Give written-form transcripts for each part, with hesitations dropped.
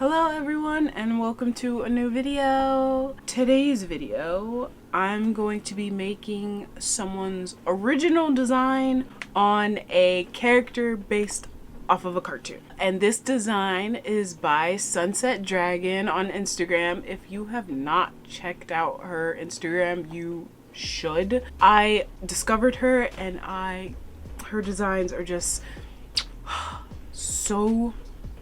Hello everyone and welcome to a new video. Today's video, I'm going to be making someone's original design on a character based off of a cartoon. And this design is by Sunset Dragon on Instagram. If you have not checked out her Instagram, you should. I discovered her and her designs are just so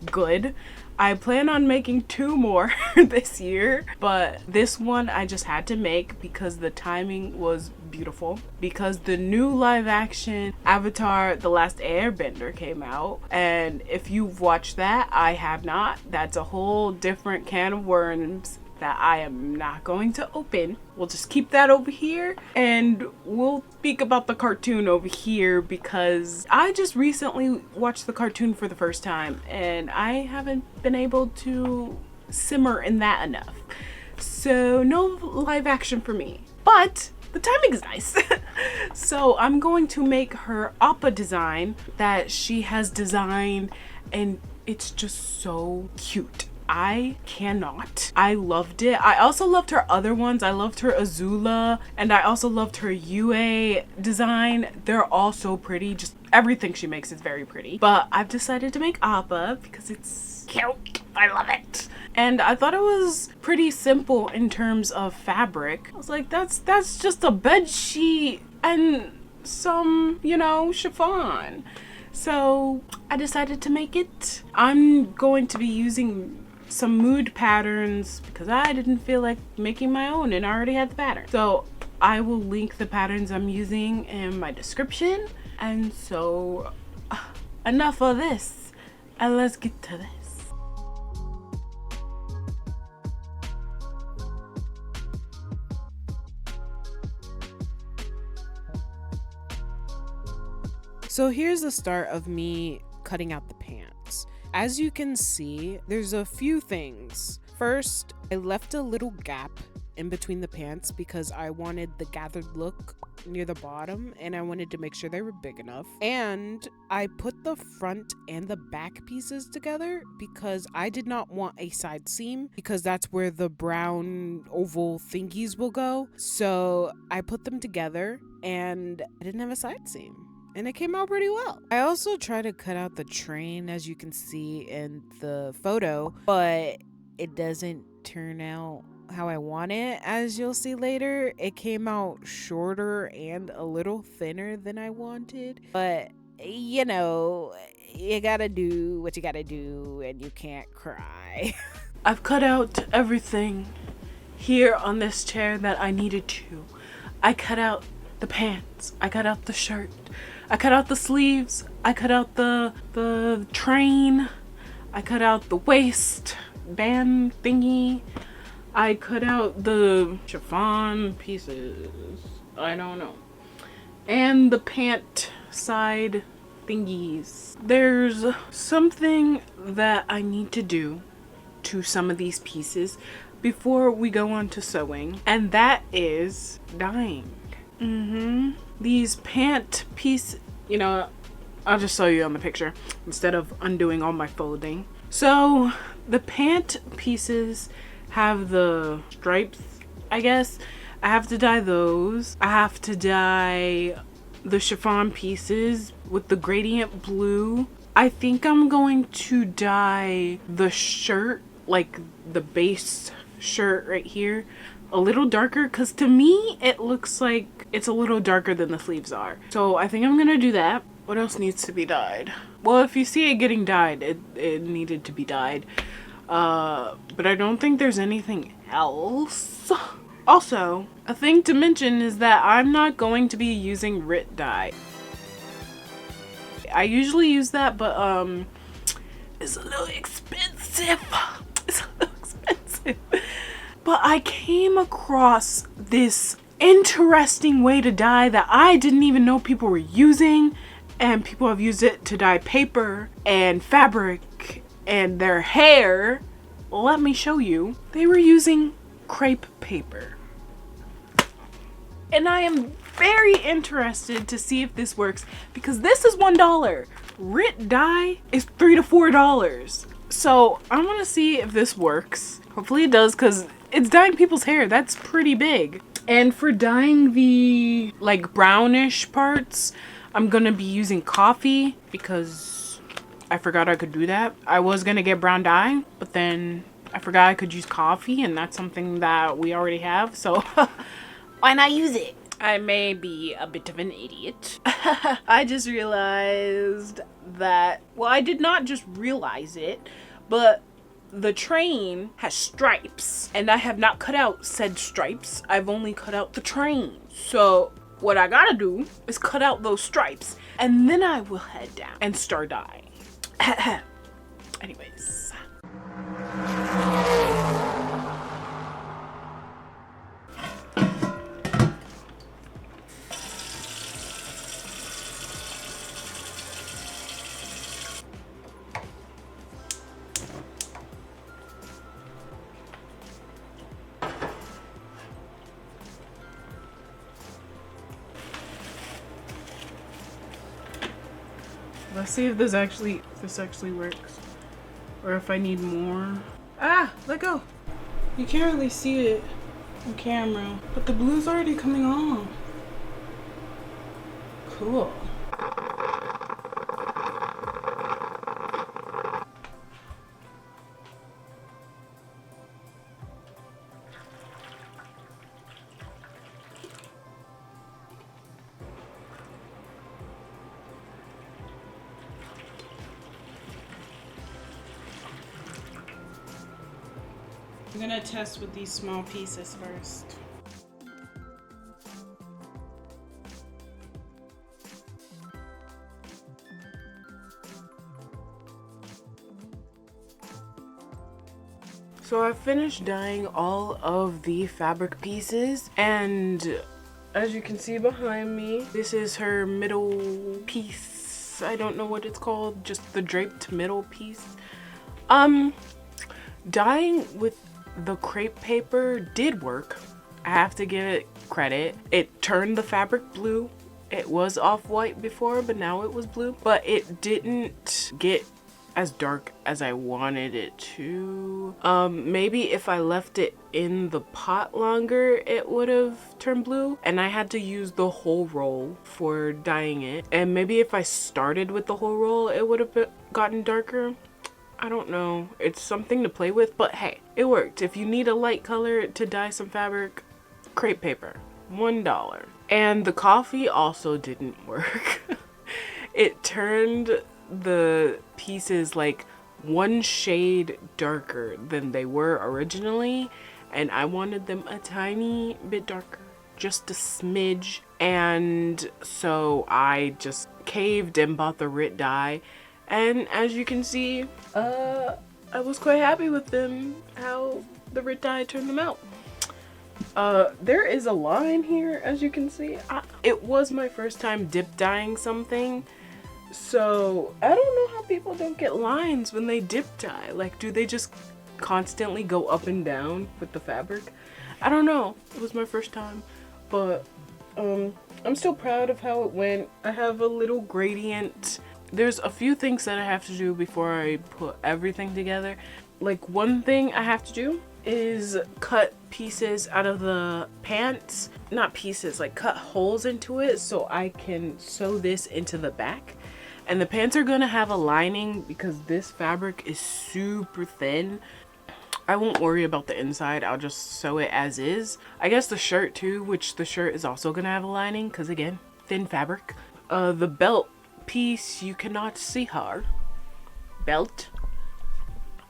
good. I plan on making 2 more this year, but this one I just had to make because the timing was beautiful. Because the new live action Avatar: The Last Airbender came out, and if you've watched that, I have not. That's a whole different can of worms that I am not going to open. We'll just keep that over here and we'll speak about the cartoon over here because I just recently watched the cartoon for the first time and I haven't been able to simmer in that enough. So no live action for me, but the timing is nice. So I'm going to make her Appa design that she has designed, and it's just so cute. I cannot. I loved it. I also loved her other ones. I loved her Azula, and I also loved her Yue design. They're all so pretty. Just everything she makes is very pretty. But I've decided to make Appa because it's cute. I love it. And I thought it was pretty simple in terms of fabric. I was like, that's just a bed sheet and some, chiffon. So I decided to make it. I'm going to be using some mood patterns because I didn't feel like making my own and I already had the pattern. So I will link the patterns I'm using in my description. And so enough of this and let's get to this. So here's the start of me cutting out the pants. As you can see, there's a few things. First, I left a little gap in between the pants because I wanted the gathered look near the bottom and I wanted to make sure they were big enough. And I put the front and the back pieces together because I did not want a side seam because that's where the brown oval thingies will go. So I put them together and I didn't have a side seam. And it came out pretty well. I also tried to cut out the train, as you can see in the photo, but it doesn't turn out how I want it. As you'll see later, it came out shorter and a little thinner than I wanted. But, you gotta do what you gotta do and you can't cry. I've cut out everything here on this chair that I needed to. I cut out the pants, I cut out the shirt, I cut out the sleeves, I cut out the train, I cut out the waist band thingy, I cut out the chiffon pieces, I don't know, and the pant side thingies. There's something that I need to do to some of these pieces before we go on to sewing, and that is dyeing. These pant piece, I'll just show you on the picture instead of undoing all my folding. So the pant pieces have the stripes, I guess. I have to dye those. I have to dye the chiffon pieces with the gradient blue. I think I'm going to dye the shirt, like the base shirt right here, a little darker because to me it looks like it's a little darker than the sleeves are. So I think I'm gonna do that. What else needs to be dyed? Well, if you see it getting dyed, it needed to be dyed. But I don't think there's anything else. Also, a thing to mention is that I'm not going to be using Rit dye. I usually use that, but it's a little expensive. It's a little expensive. But I came across this interesting way to dye that I didn't even know people were using, and people have used it to dye paper and fabric and their hair. Let me show you. They were using crepe paper. And I am very interested to see if this works because this is $1. Rit dye is $3 to $4. So I want to see if this works. Hopefully it does, because it's dyeing people's hair. That's pretty big. And for dyeing the like brownish parts, I'm gonna be using coffee because I forgot I could do that. I was gonna get brown dye, but then I forgot I could use coffee, and that's something that we already have, so why not use it? I may be a bit of an idiot. I just realized that, well, I did not just realize it, but the train has stripes, and I have not cut out said stripes. I've only cut out the train. So what I gotta do is cut out those stripes, and then I will head down and start dyeing. Anyways. Let's see if this actually works, or if I need more. Ah, let go. You can't really see it on camera, but the blue's already coming on. Cool. I'm gonna test with these small pieces first. So I finished dyeing all of the fabric pieces, and as you can see behind me, this is her middle piece. I don't know what it's called, just the draped middle piece. Dyeing with the crepe paper did work. I have to give it credit. It turned the fabric blue. It was off-white before, but now it was blue. But it didn't get as dark as I wanted it to. Maybe if I left it in the pot longer, it would have turned blue. And I had to use the whole roll for dyeing it. And maybe if I started with the whole roll, it would have gotten darker. I don't know. It's something to play with, but hey, it worked. If you need a light color to dye some fabric, crepe paper, $1. And the coffee also didn't work. It turned the pieces like one shade darker than they were originally, and I wanted them a tiny bit darker, just a smidge. And so I just caved and bought the Rit dye. And as you can see, I was quite happy with them, how the Rit dye turned them out. There is a line here, as you can see. It was my first time dip dyeing something, so I don't know how people don't get lines when they dip dye. Like, do they just constantly go up and down with the fabric? I don't know. It was my first time, but I'm still proud of how it went. I have a little gradient. There's a few things that I have to do before I put everything together. Like, one thing I have to do is cut pieces out of the pants. Not pieces, like cut holes into it so I can sew this into the back. And the pants are gonna have a lining because this fabric is super thin. I won't worry about the inside, I'll just sew it as is. I guess the shirt too, which the shirt is also gonna have a lining because again, thin fabric. The belt piece, you cannot see her. Belt.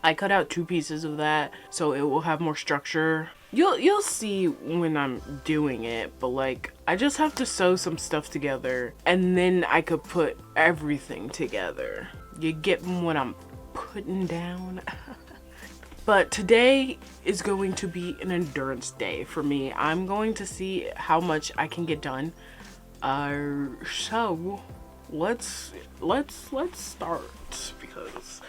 I cut out 2 pieces of that so it will have more structure. You'll see when I'm doing it, but like I just have to sew some stuff together and then I could put everything together. You get what I'm putting down? But today is going to be an endurance day for me. I'm going to see how much I can get done. So let's start because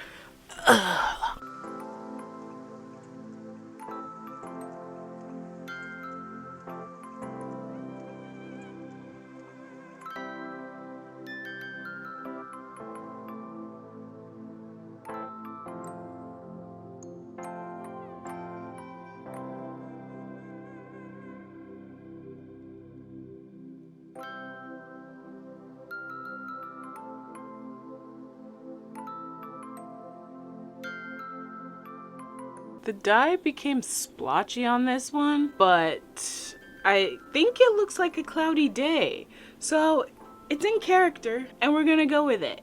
The dye became splotchy on this one, but I think it looks like a cloudy day. So it's in character and we're gonna go with it.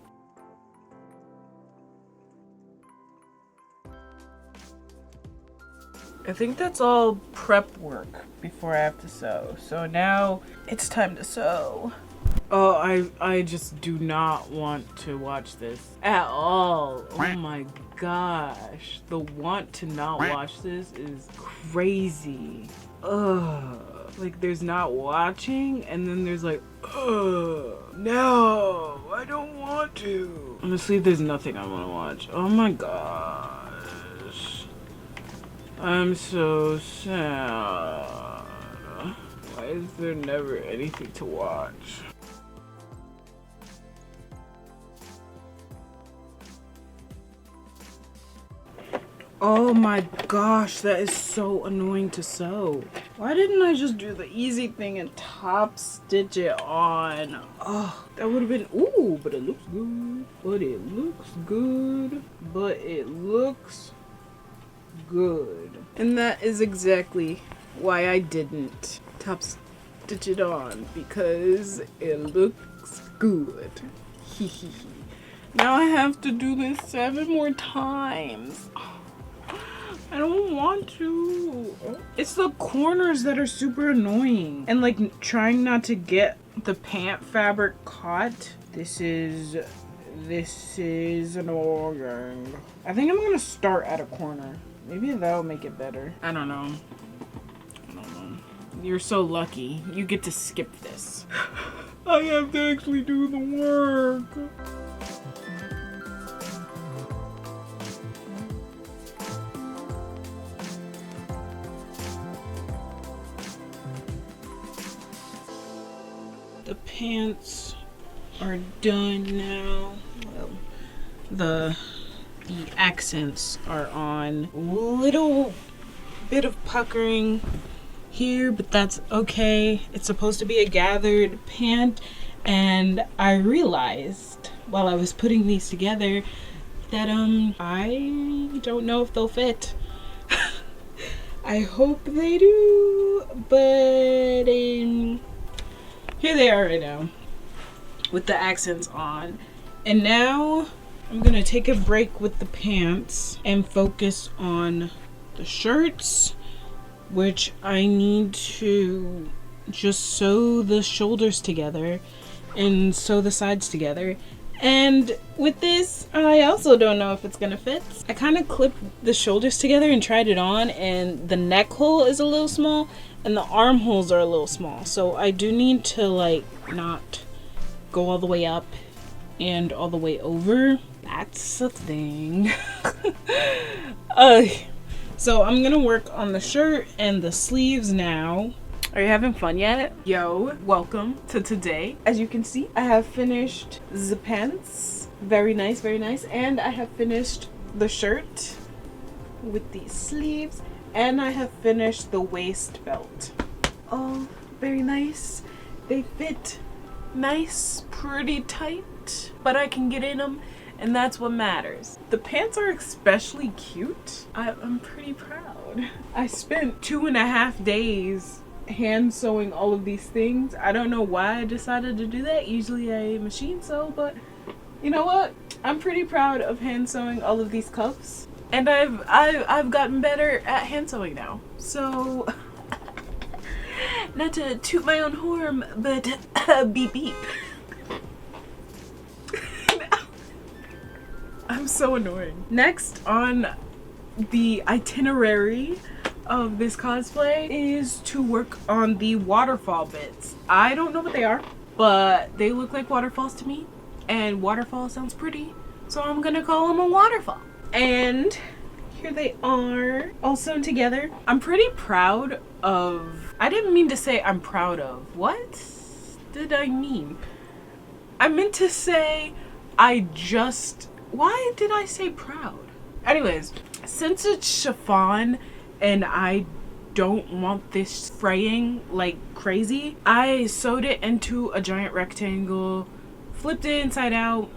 I think that's all prep work before I have to sew. So now it's time to sew. Oh, I just do not want to watch this at all. Oh my gosh. The want to not watch this is crazy. Ugh. Like there's not watching and then there's like, ugh. No, I don't want to. Honestly, there's nothing I want to watch. Oh my gosh. I'm so sad. Why is there never anything to watch? Oh my gosh, that is so annoying to sew. Why didn't I just do the easy thing and top stitch it on? Oh, that would have been, ooh, but it looks good. But it looks good. But it looks good. And that is exactly why I didn't top stitch it on, because it looks good. Now I have to do this 7 more times. I don't want to. It's the corners that are super annoying. And like trying not to get the pant fabric caught. This is annoying. I think I'm gonna start at a corner. Maybe that'll make it better. I don't know. You're so lucky. You get to skip this. I have to actually do the work. The pants are done now. Well, the accents are on. Little bit of puckering here, but that's okay. It's supposed to be a gathered pant, and I realized while I was putting these together that I don't know if they'll fit. I hope they do, but here they are right now with the accents on. And now I'm gonna take a break with the pants and focus on the shirts, which I need to just sew the shoulders together and sew the sides together. And with this, I also don't know if it's gonna fit. I kind of clipped the shoulders together and tried it on, and the neck hole is a little small and the armholes are a little small. So I do need to like not go all the way up and all the way over. That's a thing. So I'm gonna work on the shirt and the sleeves now. Are you having fun yet? Yo, welcome to today. As you can see, I have finished the pants. Very nice, very nice. And I have finished the shirt with the sleeves. And I have finished the waist belt. Oh, very nice. They fit nice, pretty tight, but I can get in them, and that's what matters. The pants are especially cute. I'm pretty proud. I spent 2.5 days hand sewing all of these things. I don't know why I decided to do that. Usually I machine sew, but you know what? I'm pretty proud of hand sewing all of these cuffs. And I've gotten better at hand sewing now. So, not to toot my own horn, but beep beep. I'm so annoying. Next on the itinerary of this cosplay is to work on the waterfall bits. I don't know what they are, but they look like waterfalls to me, and waterfall sounds pretty, so I'm gonna call them a waterfall. And here they are, all sewn together. I'm pretty proud of, I didn't mean to say I'm proud of. What did I mean? I meant to say why did I say proud? Anyways, since it's chiffon and I don't want this fraying like crazy, I sewed it into a giant rectangle, flipped it inside out,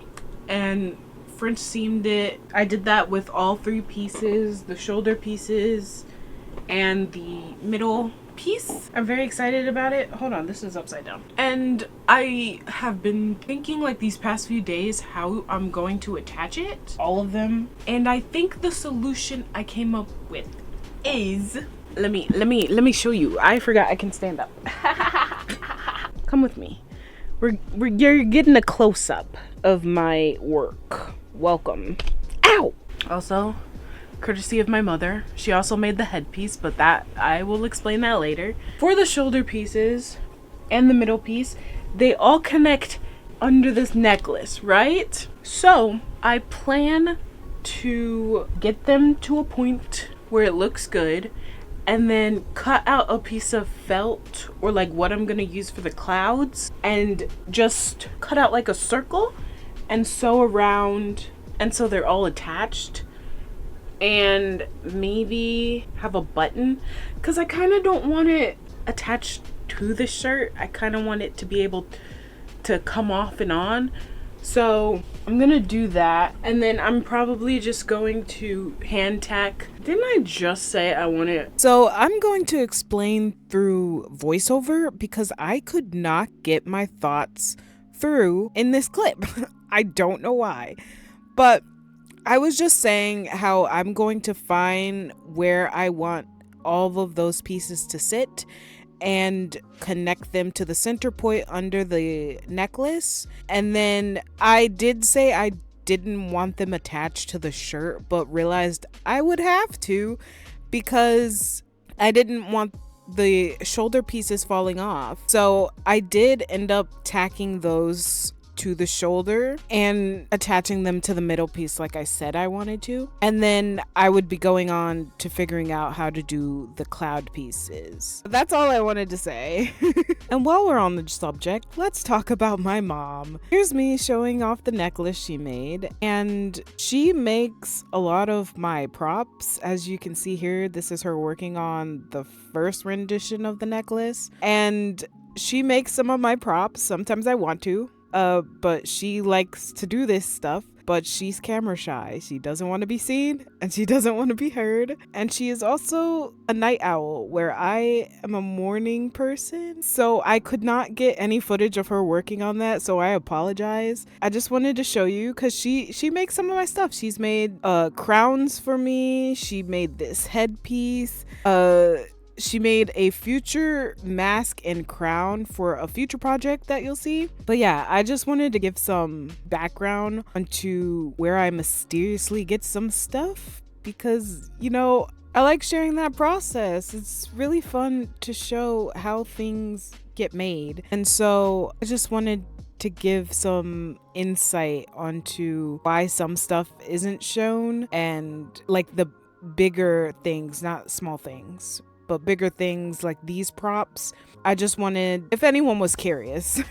and French seamed it. I did that with all 3 pieces, the shoulder pieces and the middle piece. I'm very excited about it. Hold on, this is upside down. And I have been thinking like these past few days how I'm going to attach it, all of them. And I think the solution I came up with is, let me show you. I forgot I can stand up. Come with me. You're getting a close-up of my work. Welcome. Ow! Also, courtesy of my mother, she also made the headpiece, but that I will explain that later. For the shoulder pieces and the middle piece, they all connect under this necklace, right? So I plan to get them to a point where it looks good, and then cut out a piece of felt or like what I'm gonna use for the clouds, and just cut out like a circle and sew around, and so they're all attached. And maybe have a button, because I kind of don't want it attached to the shirt. I kind of want it to be able to come off and on. So I'm gonna do that, and then I'm probably just going to hand tack. Didn't I just say I want it? So I'm going to explain through voiceover because I could not get my thoughts through in this clip. I don't know why, but I was just saying how I'm going to find where I want all of those pieces to sit and connect them to the center point under the necklace. And then I did say I didn't want them attached to the shirt, but realized I would have to because I didn't want the shoulder pieces falling off. So I did end up tacking those to the shoulder and attaching them to the middle piece like I said I wanted to. And then I would be going on to figuring out how to do the cloud pieces. That's all I wanted to say. And while we're on the subject, let's talk about my mom. Here's me showing off the necklace she made, and she makes a lot of my props. As you can see here, this is her working on the first rendition of the necklace, and she makes some of my props. Sometimes I want to. But she likes to do this stuff, but she's camera shy. She doesn't want to be seen and she doesn't want to be heard. And she is also a night owl, where I am a morning person. So I could not get any footage of her working on that. So I apologize. I just wanted to show you because she makes some of my stuff. She's made crowns for me. She made this headpiece. She made a future mask and crown for a future project that you'll see. But yeah, I just wanted to give some background onto where I mysteriously get some stuff because, you know, I like sharing that process. It's really fun to show how things get made. And so I just wanted to give some insight onto why some stuff isn't shown, and like the bigger things, not small things, but bigger things like these props. I just wanted, if anyone was curious,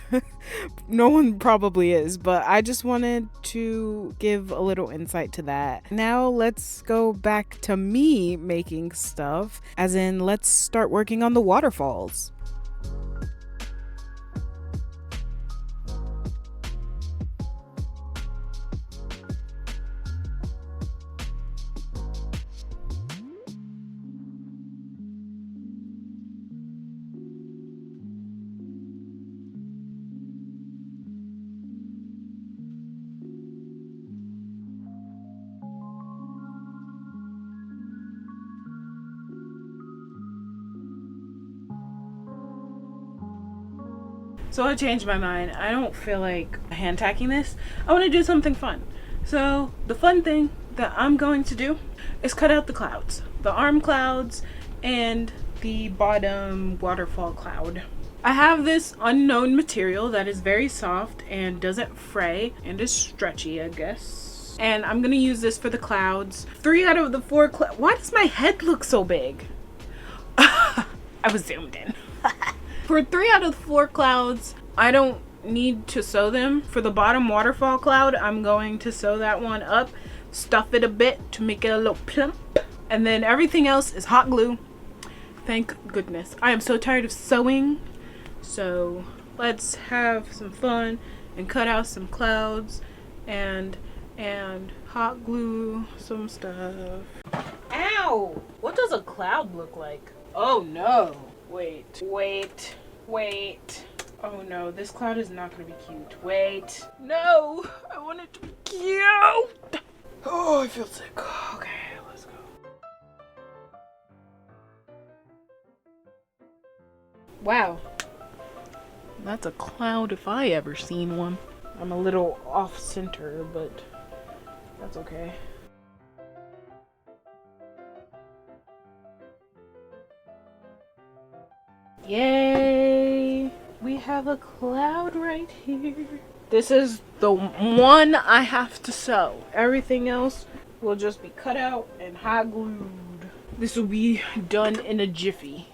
no one probably is, but I just wanted to give a little insight to that. Now let's go back to me making stuff, as in let's start working on the waterfalls. So I changed my mind. I don't feel like hand tacking this. I want to do something fun. So the fun thing that I'm going to do is cut out the clouds. The arm clouds and the bottom waterfall cloud. I have this unknown material that is very soft and doesn't fray and is stretchy, I guess. And I'm going to use this for the clouds. 3 out of the 4 clouds. Why does my head look so big? I was zoomed in. For 3 out of the 4 clouds, I don't need to sew them. For the bottom waterfall cloud, I'm going to sew that one up, stuff it a bit to make it a little plump, and then everything else is hot glue. Thank goodness. I am so tired of sewing, so let's have some fun and cut out some clouds and and hot glue some stuff. Ow! What does a cloud look like? Oh no. Wait. Oh no, this cloud is not gonna be cute. Wait. No! I want it to be cute! Oh, I feel sick. Okay, let's go. Wow. That's a cloud if I ever seen one. I'm a little off center, but that's okay. Yay! We have a cloud right here. This is the one I have to sew. Everything else will just be cut out and hot glued. This will be done in a jiffy.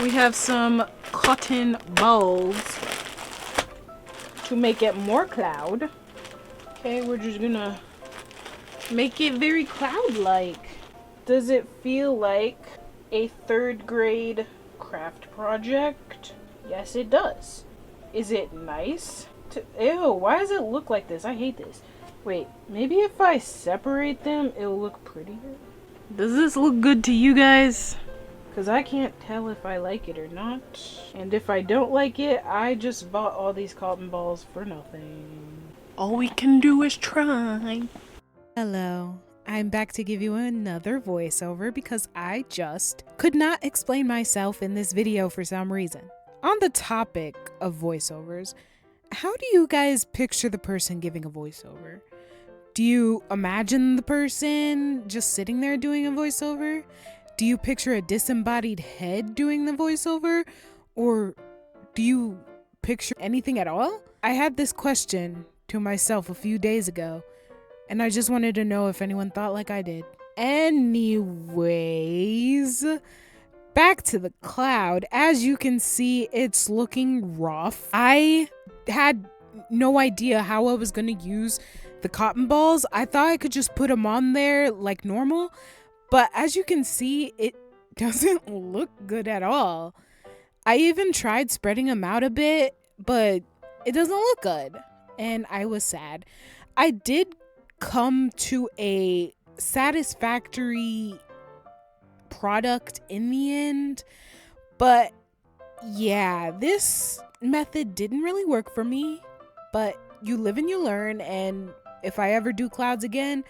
We have some cotton balls to make it more cloud. Okay, we're just gonna make it very cloud-like. Does it feel like a 3rd grade craft project? Yes, it does. Is it nice? Ew, why does it look like this? I hate this. Wait, maybe if I separate them, it'll look prettier? Does this look good to you guys? Because I can't tell if I like it or not. And if I don't like it, I just bought all these cotton balls for nothing. All we can do is try. Hello, I'm back to give you another voiceover because I just could not explain myself in this video for some reason. On the topic of voiceovers, how do you guys picture the person giving a voiceover? Do you imagine the person just sitting there doing a voiceover? Do you picture a disembodied head doing the voiceover? Or do you picture anything at all? I had this question to myself a few days ago, and I just wanted to know if anyone thought like I did. Anyways, back to the cloud. As you can see, it's looking rough. I had no idea how I was going to use the cotton balls. I thought I could just put them on there like normal. But as you can see, it doesn't look good at all. I even tried spreading them out a bit, but it doesn't look good. And I was sad. I did come to a satisfactory product in the end. But yeah, this method didn't really work for me. But you live and you learn. And if I ever do clouds again,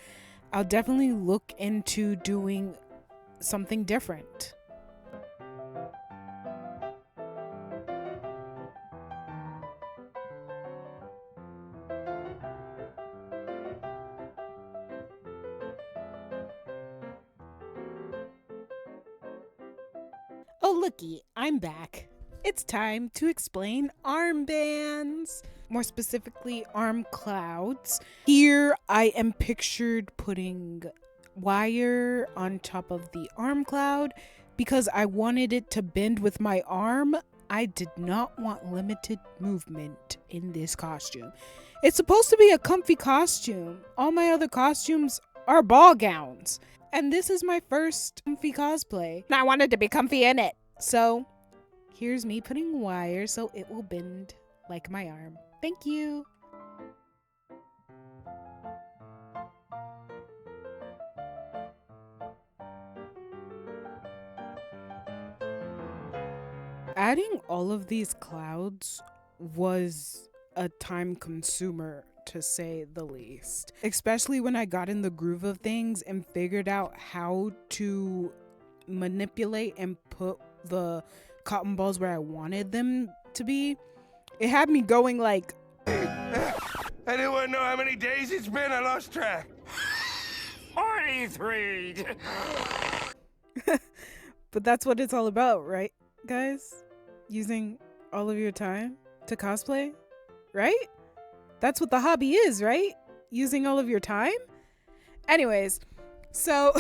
I'll definitely look into doing something different. Oh, looky, I'm back. It's time to explain armbands. More specifically, arm clouds. Here I am pictured putting wire on top of the arm cloud because I wanted it to bend with my arm. I did not want limited movement in this costume. It's supposed to be a comfy costume. All my other costumes are ball gowns. And this is my first comfy cosplay. I wanted to be comfy in it. So here's me putting wire so it will bend like my arm. Thank you. Adding all of these clouds was a time consumer, to say the least. Especially when I got in the groove of things and figured out how to manipulate and put the cotton balls where I wanted them to be. It had me going like, Anyone know how many days it's been? I lost track. 43. but that's what it's all about, right, guys? Using all of your time to cosplay, right? That's what the hobby is, right? Using all of your time? Anyways, so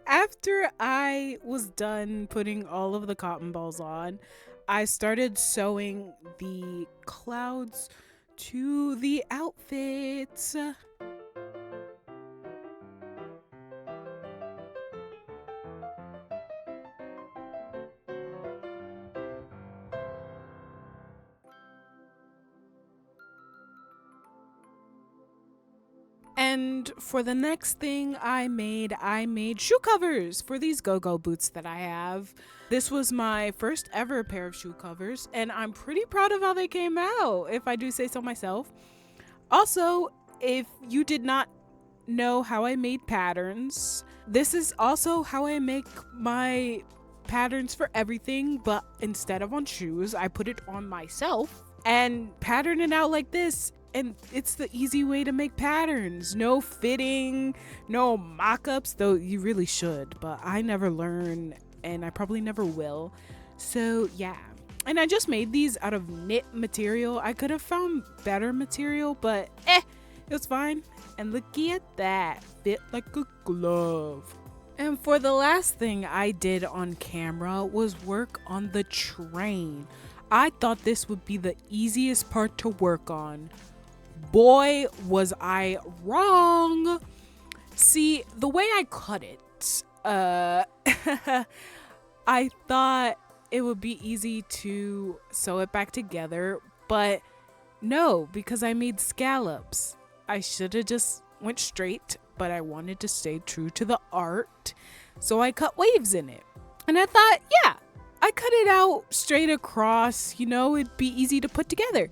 after I was done putting all of the cotton balls on, I started sewing the clouds to the outfits. And for the next thing I made shoe covers for these go-go boots that I have. This was my first ever pair of shoe covers, and I'm pretty proud of how they came out, if I do say so myself. Also, if you did not know how I made patterns, this is also how I make my patterns for everything, but instead of on shoes, I put it on myself and pattern it out like this. And it's the easy way to make patterns. No fitting, no mock-ups, though you really should, but I never learn and I probably never will. So yeah. And I just made these out of knit material. I could have found better material, but it was fine. And looky at that, fit like a glove. And for the last thing I did on camera was work on the train. I thought this would be the easiest part to work on. Boy, was I wrong. See, the way I cut it, I thought it would be easy to sew it back together, but no, because I made scallops. I should have just went straight, but I wanted to stay true to the art, so I cut waves in it. And I thought, yeah, I cut it out straight across, it'd be easy to put together.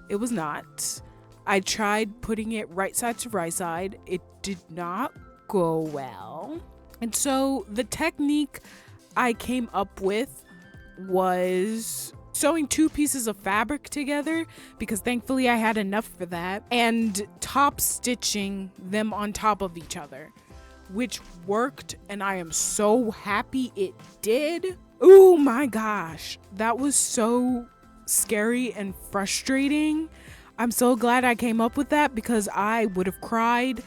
It was not. I tried putting it right side to right side. It did not go well. And so the technique I came up with was sewing two pieces of fabric together, because thankfully I had enough for that, and top stitching them on top of each other, which worked, and I am so happy it did. Oh my gosh, that was so scary and frustrating. I'm so glad I came up with that, because I would have cried.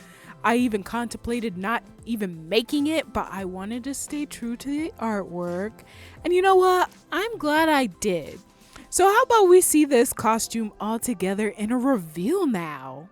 I even contemplated not even making it, but I wanted to stay true to the artwork. And you know what? I'm glad I did. So how about we see this costume all together in a reveal now?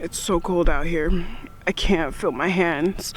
It's so cold out here. I can't feel my hands.